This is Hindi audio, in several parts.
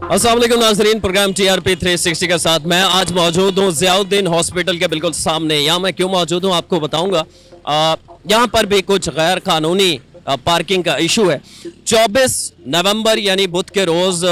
अस्सलाम वालेकुम नाज़रीन, प्रोग्राम TRP 360 के साथ मैं आज मौजूद हूँ ज़ियाउद्दीन हॉस्पिटल के बिल्कुल सामने। यहाँ मैं क्यों मौजूद हूँ आपको बताऊँगा। यहाँ पर भी कुछ गैर कानूनी पार्किंग का इशू है। 24 नवंबर यानी बुध के रोज़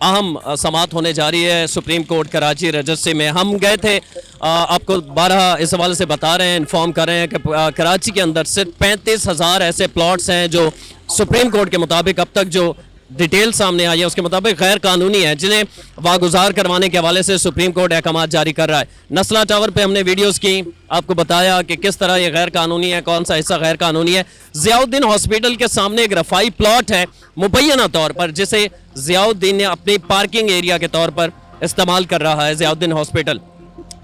अहम समाअत होने जा रही है सुप्रीम कोर्ट कराची रजिस्ट्री में। हम गए थे, आपको 12 इस हवाले से बता रहे हैं, इन्फॉर्म कर रहे हैं कि कराची के अंदर सिर्फ 35,000 ऐसे प्लॉट्स हैं जो सुप्रीम कोर्ट के मुताबिक अब तक जो डिटेल सामने आई है उसके मुताबिक गैर कानूनी है, जिन्हें वागुजार करवाने के हवाले से सुप्रीम कोर्ट अहकाम जारी कर रहा है। नस्ला टावर पे हमने वीडियोस की, आपको बताया कि किस तरह ये गैर कानूनी है, कौन सा हिस्सा गैर कानूनी है। ज़ियाउद्दीन हॉस्पिटल के सामने एक रफाई प्लॉट है मुबैना तौर पर, जिसे ज़ियाउद्दीन ने अपनी पार्किंग एरिया के तौर पर इस्तेमाल कर रहा है ज़ियाउद्दीन हॉस्पिटल।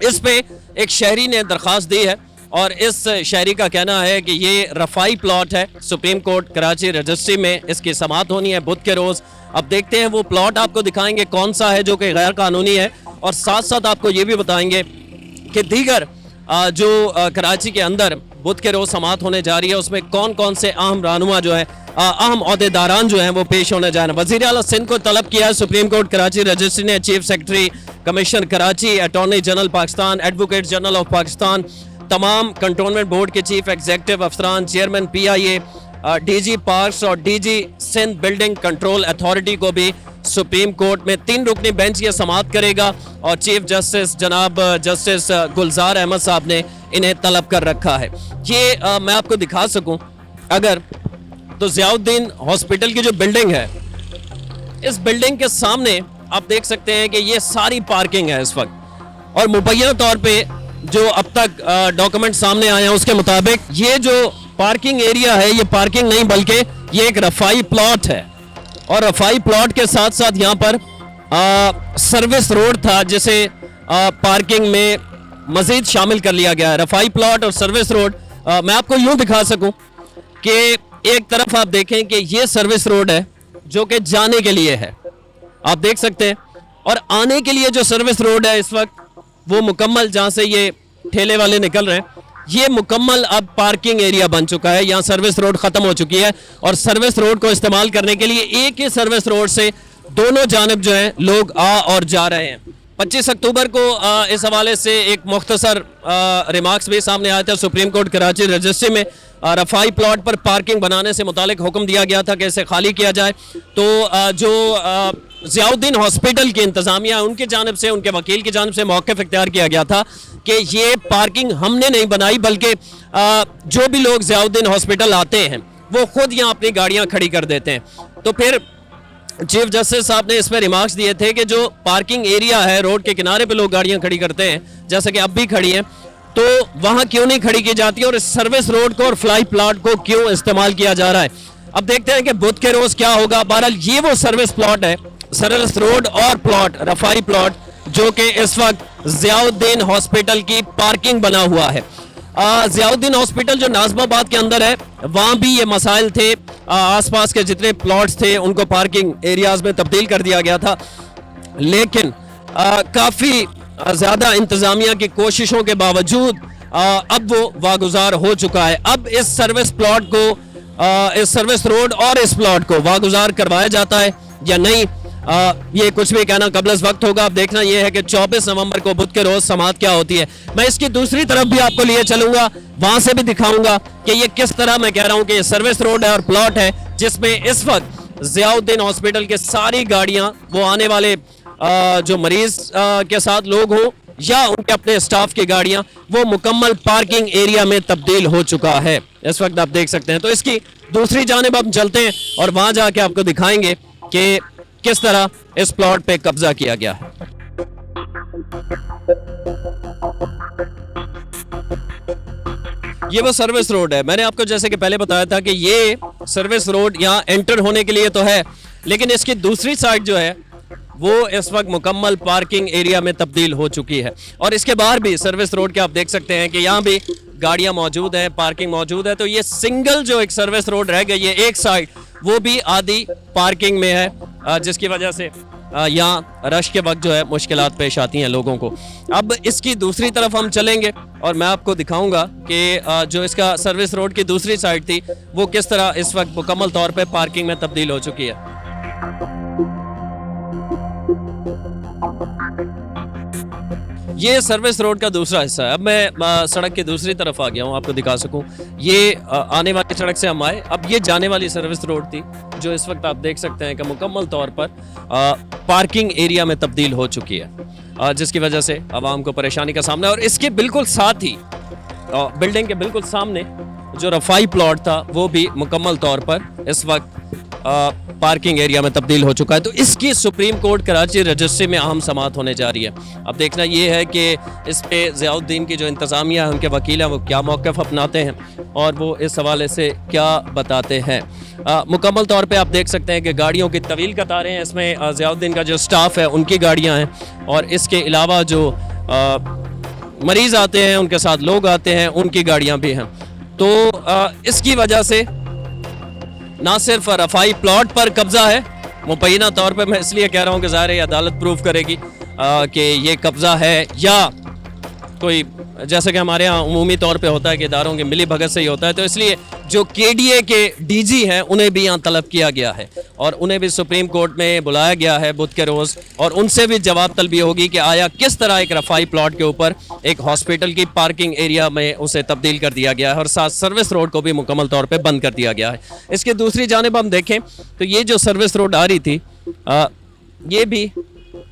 इस पे एक शहरी ने दरख्वास्त दी है और इस शहरी का कहना है कि ये रफाई प्लॉट है। सुप्रीम कोर्ट कराची रजिस्ट्री में इसकी समाअत होनी है बुध के रोज़। अब देखते हैं वो प्लॉट आपको दिखाएंगे कौन सा है जो कि गैर कानूनी है, और साथ साथ आपको ये भी बताएंगे कि दीगर जो कराची के अंदर बुध के रोज़ समाअत होने जा रही है उसमें कौन कौन से अहम रहनुमा जो है, अहम ओहदेदारान जो हैं वो पेश होने जा रहे हैं। वज़ीर आला सिंध को तलब किया है सुप्रीम कोर्ट कराची रजिस्ट्री ने। Chief secretary commissioner Karachi, attorney general Pakistan, advocate general of Pakistan, तमाम कंटोनमेंट बोर्ड के चीफ एग्जीक्यूटिव अफसरान, चेयरमैन PIA, DG पार्क्स और DG Sindh building control authority को भी सुप्रीम कोर्ट में 3 रुकनी बेंच ये समाअत करेगा, और चीफ जस्टिस जनाब जस्टिस गुलजार अहमद साहब ने इन्हें तलब कर रखा है। ये मैं आपको दिखा सकूं अगर तो ज़ियाउद्दीन हॉस्पिटल की जो बिल्डिंग है, इस बिल्डिंग के सामने आप देख सकते हैं कि ये सारी पार्किंग है इस वक्त, और मुबैना तौर पे जो अब तक डॉक्यूमेंट सामने आए हैं उसके मुताबिक ये जो पार्किंग एरिया है ये पार्किंग नहीं बल्कि ये एक रफाई प्लॉट है। और रफाई प्लॉट के साथ साथ यहाँ पर सर्विस रोड था जिसे पार्किंग में मजीद शामिल कर लिया गया है। रफाई प्लॉट और सर्विस रोड मैं आपको यूँ दिखा सकूँ कि एक तरफ आप देखें कि ये सर्विस रोड है जो कि जाने के लिए है, आप देख सकते हैं, और आने के लिए जो सर्विस रोड है इस वक्त वो मुकम्मल, जहाँ से ये ठेले वाले निकल रहे हैं, ये मुकम्मल अब पार्किंग एरिया बन चुका है। यहाँ सर्विस रोड ख़त्म हो चुकी है और सर्विस रोड को इस्तेमाल करने के लिए एक ही सर्विस रोड से दोनों जानिब जो है लोग आ और जा रहे हैं। 25 अक्टूबर को इस हवाले से एक मुख्तसर रिमार्क्स भी सामने आया था। सुप्रीम कोर्ट कराची रजिस्ट्री में रफाई प्लॉट पर पार्किंग बनाने से मुतालिक हुक्म दिया गया था कि इसे खाली किया जाए। तो जो ज़ियाउद्दीन हॉस्पिटल की इंतज़ामिया उनकी जानिब से, उनके वकील की जानिब से मौक़िफ़ इख्तियार किया गया था कि ये पार्किंग हमने नहीं बनाई, बल्कि जो भी लोग ज़ियाउद्दीन हॉस्पिटल आते हैं वो खुद यहाँ अपनी गाड़ियाँ खड़ी कर देते हैं। तो फिर चीफ जस्टिस साहब ने इस पर रिमार्क्स दिए थे कि जो पार्किंग एरिया है, रोड के किनारे पे लोग गाड़ियाँ खड़ी करते हैं जैसे कि अब भी खड़ी हैं, तो वहाँ क्यों नहीं खड़ी की जाती और इस सर्विस रोड को और फ्लाई प्लॉट को क्यों इस्तेमाल किया जा रहा है। अब देखते हैं कि बुध के रोज़ क्या होगा। बहरहाल ये वो सर्विस प्लॉट है, सर्विस रोड और प्लॉट, रफाई प्लॉट, जो कि इस वक्त ज़ियाउद्दीन हॉस्पिटल की पार्किंग बना हुआ है। ज़ियाउद्दीन हॉस्पिटल जो नाज़िमाबाद के अंदर है वहाँ भी ये मसाइल थे, आसपास के जितने प्लॉट्स थे उनको पार्किंग एरियाज में तब्दील कर दिया गया था, लेकिन काफ़ी ज़्यादा इंतज़ामिया की कोशिशों के बावजूद अब वो वागुजार हो चुका है। अब इस सर्विस प्लॉट को, इस सर्विस रोड और इस प्लॉट को वागुजार करवाया जाता है या नहीं, ये कुछ भी कहना कबल वक्त होगा। अब देखना यह है कि 24 नवंबर को बुध के रोज़ समाअत क्या होती है। मैं इसकी दूसरी तरफ भी आपको लिए चलूंगा, वहां से भी दिखाऊंगा कि ये किस तरह, मैं कह रहा हूं कि ये सर्विस रोड है और प्लॉट है जिसमें इस वक्त ज़ियाउद्दीन हॉस्पिटल के सारी गाड़ियां, वो आने वाले जो मरीज के साथ लोग हों या उनके अपने स्टाफ की गाड़ियां, वो मुकम्मल पार्किंग एरिया में तब्दील हो चुका है इस वक्त, आप देख सकते हैं। तो इसकी दूसरी जानिब हम चलते हैं और वहां जाके आपको दिखाएंगे कि किस तरह इस प्लॉट पे कब्जा किया गया है। ये वो सर्विस रोड है। मैंने आपको जैसे कि पहले बताया था कि ये सर्विस रोड यहाँ एंटर होने के लिए तो है, लेकिन इसकी दूसरी साइड जो है वो इस वक्त मुकम्मल पार्किंग एरिया में तब्दील हो चुकी है। और इसके बाहर भी सर्विस रोड के आप देख सकते हैं कि यहाँ भी गाड़ियाँ मौजूद हैं, पार्किंग मौजूद है। तो ये सिंगल जो एक सर्विस रोड रह गई है, एक साइड वो भी आधी पार्किंग में है, जिसकी वजह से यहाँ रश के वक्त जो है मुश्किलात पेश आती हैं लोगों को। अब इसकी दूसरी तरफ हम चलेंगे और मैं आपको दिखाऊंगा कि जो इसका सर्विस रोड की दूसरी साइड थी वो किस तरह इस वक्त मुकम्मल तौर पे पार्किंग में तब्दील हो चुकी है। ये सर्विस रोड का दूसरा हिस्सा है। अब मैं सड़क की दूसरी तरफ आ गया हूँ, आपको दिखा सकूं। ये आने वाली सड़क से हम आए, अब ये जाने वाली सर्विस रोड थी जो इस वक्त आप देख सकते हैं कि मुकम्मल तौर पर पार्किंग एरिया में तब्दील हो चुकी है, जिसकी वजह से आवाम को परेशानी का सामना है। और इसके बिल्कुल साथ ही बिल्डिंग के बिल्कुल सामने जो रफाई प्लॉट था वो भी मुकम्मल तौर पर इस वक्त पार्किंग एरिया में तब्दील हो चुका है। तो इसकी सुप्रीम कोर्ट कराची रजिस्ट्री में अहम समाअत होने जा रही है। अब देखना ये है कि इस पे ज़ियाउद्दीन की जो इंतज़ामिया है, उनके वकील हैं, वो क्या मौक़िफ़ अपनाते हैं और वो इस हवाले से क्या बताते हैं। मुकम्मल तौर पे आप देख सकते हैं कि गाड़ियों की तवील कतारें हैं। इसमें ज़ियाउद्दीन का जो स्टाफ है उनकी गाड़ियाँ हैं और इसके अलावा जो मरीज़ आते हैं, उनके साथ लोग आते हैं, उनकी गाड़ियाँ भी हैं। तो इसकी वजह से ना सिर्फ रफाई प्लॉट पर कब्जा है, मुबैना तौर पे मैं इसलिए कह रहा हूँ कि ज़ाहिर है अदालत प्रूफ करेगी कि ये कब्जा है या कोई, जैसे कि हमारे यहाँ उमूमी तौर पे होता है कि इदारों की मिली भगत से ही होता है। तो इसलिए जो केडीए के डीजी हैं उन्हें भी यहाँ तलब किया गया है और उन्हें भी सुप्रीम कोर्ट में बुलाया गया है बुध के रोज़, और उनसे भी जवाब तलबी होगी कि आया किस तरह एक रफाई प्लॉट के ऊपर एक हॉस्पिटल की पार्किंग एरिया में उसे तब्दील कर दिया गया है और साथ सर्विस रोड को भी मुकम्मल तौर पर बंद कर दिया गया है। इसके दूसरी जानिब हम देखें तो ये जो सर्विस रोड आ रही थी ये भी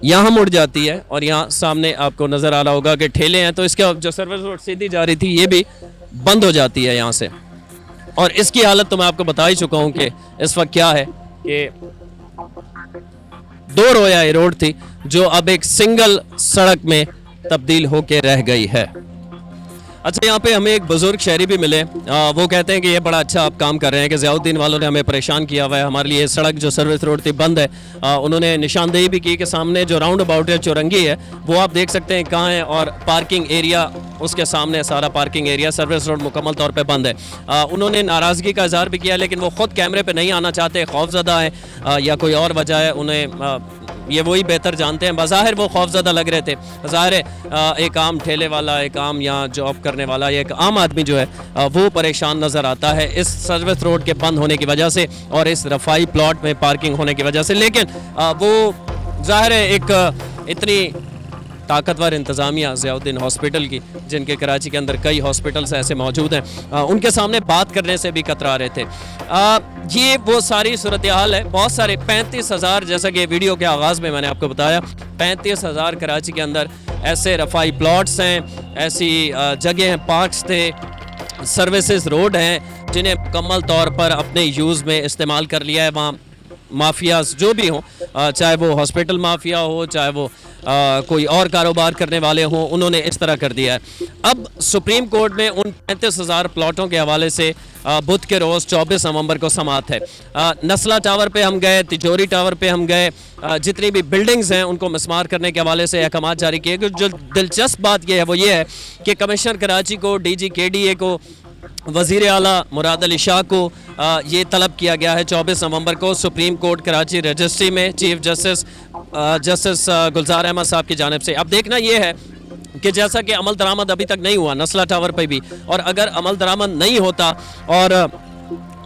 यहाँ मुड़ जाती है और यहाँ सामने आपको नज़र आ रहा होगा कि ठेले हैं, तो इसका जो सर्विस रोड सीधी जा रही थी ये भी बंद हो जाती है यहाँ से। और इसकी हालत तो मैं आपको बता ही चुका हूँ कि इस वक्त क्या है कि दो रोया रोड थी जो अब एक सिंगल सड़क में तब्दील होके रह गई है। अच्छा, यहाँ पे हमें एक बुजुर्ग शहरी भी मिले, वो कहते हैं कि ये बड़ा अच्छा आप काम कर रहे हैं कि ज़ियाउद्दीन वालों ने हमें परेशान किया हुआ है, हमारे लिए सड़क जो सर्विस रोड थी बंद है। उन्होंने निशानदेही भी की कि सामने जो राउंड अबाउट है, चौरंगी है, वो आप देख सकते हैं कहाँ है और पार्किंग एरिया उसके सामने, सारा पार्किंग एरिया, सर्विस रोड मुकम्मल तौर पर बंद है। उन्होंने नाराज़गी का इजहार भी किया लेकिन वो ख़ुद कैमरे पर नहीं आना चाहते, खौफजदा है या कोई और वजह है, उन्हें ये वही बेहतर जानते हैं। बज़ाहिर वो खौफज़दा लग रहे थे। ज़ाहिर है एक आम ठेले वाला, एक आम यहाँ जॉब करने वाला या एक आम आदमी जो है वो परेशान नज़र आता है इस सर्विस रोड के बंद होने की वजह से और इस रफाई प्लॉट में पार्किंग होने की वजह से। लेकिन वो ज़ाहिर है एक इतनी ताकतवर इंतज़ामिया ज़ियाउद्दीन हॉस्पिटल की, जिनके कराची के अंदर कई हॉस्पिटल्स ऐसे मौजूद हैं, उनके सामने बात करने से भी कतरा रहे थे। ये वो सारी सूरत हाल है। बहुत सारे 35,000, जैसा कि वीडियो के आगाज़ में मैंने आपको बताया, 35,000 कराची के अंदर ऐसे रफाई प्लॉट्स हैं, ऐसी जगह हैं, पार्क्स थे, सर्विसेज रोड हैं जिन्हें मुकम्मल तौर पर अपने यूज़ में इस्तेमाल कर लिया है। वहाँ माफियाज जो भी हों, चाहे वो हॉस्पिटल माफिया हो, चाहे वो कोई और कारोबार करने वाले हों, उन्होंने इस तरह कर दिया है। अब सुप्रीम कोर्ट में उन 35,000 प्लॉटों के हवाले से बुध के रोज़ 24 नवंबर को समाअत है। नस्ला टावर पे हम गए, तिजोरी टावर पे हम गए, जितनी भी बिल्डिंग्स हैं उनको मिसमार करने के हवाले से अहकाम जारी किए गए। जो दिलचस्प बात यह है वो ये है कि कमिश्नर कराची को, डीजी केडीए को, वज़ीर आला मुराद अली शाह को ये तलब किया गया है 24 नवंबर को सुप्रीम कोर्ट कराची रजिस्ट्री में चीफ जस्टिस गुलजार अहमद साहब की जानिब से। अब देखना ये है कि जैसा कि अमल दरामद अभी तक नहीं हुआ नस्ला टावर पे भी, और अगर अमल दरामद नहीं होता और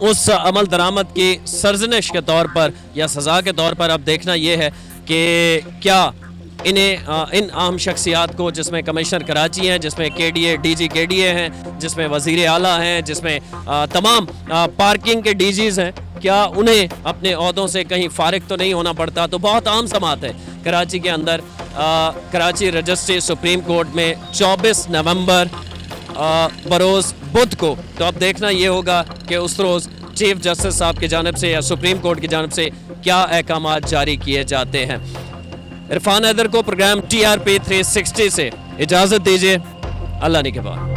उस अमल दरामद की सरजनिश के तौर पर या सज़ा के तौर पर, अब देखना ये है कि क्या इन्हें इन अहम शख्सियात को, जिसमें कमिश्नर कराची हैं, जिसमें केडीए डीजी केडीए हैं, जिसमें वज़ीर आला हैं, जिसमें तमाम पार्किंग के डीजीज़ हैं, क्या उन्हें अपने ओहदों से कहीं फारिग तो नहीं होना पड़ता। तो बहुत आम समाअत है कराची के अंदर, कराची रजिस्ट्री सुप्रीम कोर्ट में 24 नवंबर बरोज़ बुध को। तो अब देखना ये होगा कि उस रोज़ चीफ जस्टिस साहब की जानिब से या सुप्रीम कोर्ट की जानिब से क्या अहकाम जारी किए जाते हैं। इरफान हैदर को प्रोग्राम TRP 360 से इजाज़त दीजिए। अल्लाह ने के बाद।